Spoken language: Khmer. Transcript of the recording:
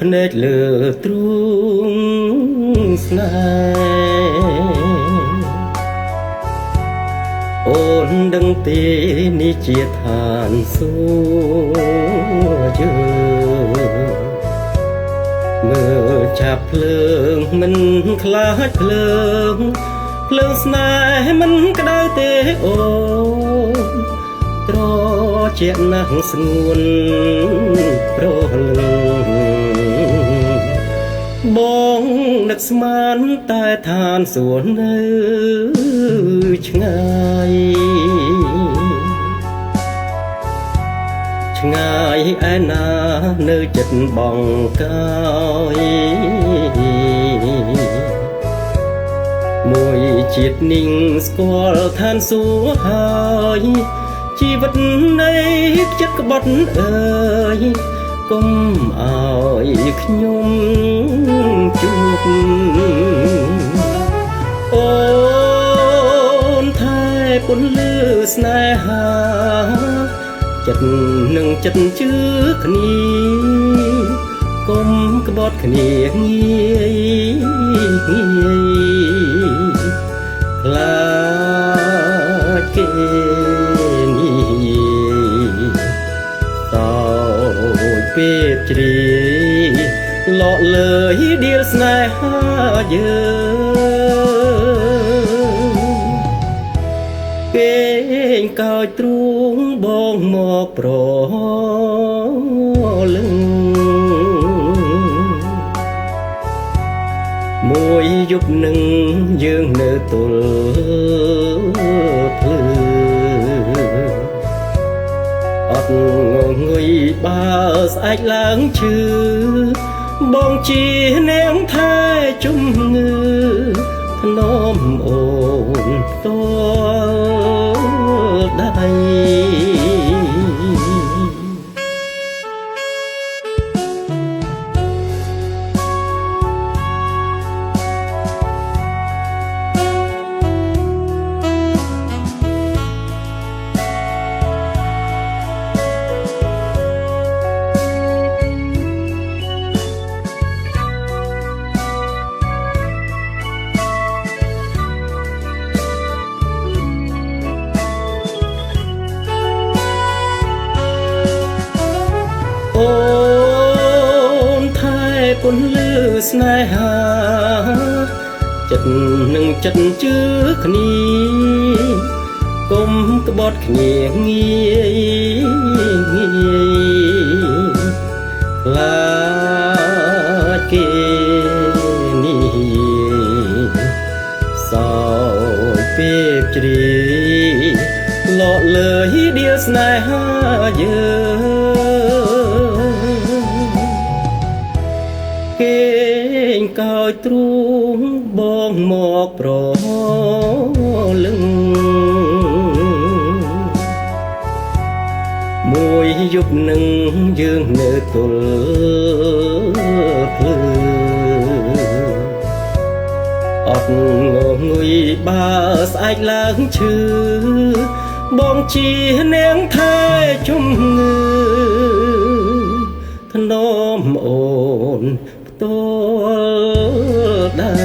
ភ្នែកលើទ្រូងស្នេហ៍អូនដឹងទេនេះជាឋានសួគ៌យើងមើលចាប់ភ្លើងមិនខ្លាចភ្លើងស្នេហ៍មិនក្តៅទេអូនត្រជាក់ណាស់ស្ងួនប្រលឹងបងនឹកស្មានតែឋានសួគ៌នៅឆ្ងាយឯណានៅចិត្តបងកាយមួយជាតិนิ่งស្គាល់ឋានសួគ៌ហើយជីវិតនៃចិត្តក្បត់អើយកុំឲ្យខ្ញុំជួបអូនថែពន្លឺស្នេហាចិត្តនឹងចិត្តជឿគ្នាកុំក្បត់គ្នាងាយខ្លាចគេតោចពេកជ្រីលក់លើយដៀលស្នេហាយើងគេងកោចទ្រូងបងមកប្រលឹងមួយយប់នឹងយើងនៅទល់ភ្លឺអត់ងងុយបើស្អែកឡើងឈឺបងជានាងថែជំងឺធ្នមអូនតដៃអូនថែពន្លឺស្នេហាចិត្តនឹងចិត្តជឿគ្នាកុំក្បត់គ្នាងាយខ្លាចគេនេះសោចពេកជ្រីលក់លើយដៀលស្នេហាយើងគេងកោចទ្រូងបងមកប្រលឹងមួយយប់នឹងយើងនៅទល់ភ្លឺអត់ងងុយបើស្អែកឡើងឈឺបងជានាងថែជំងឺធ្នមអូនផ្ទាល់ដៃ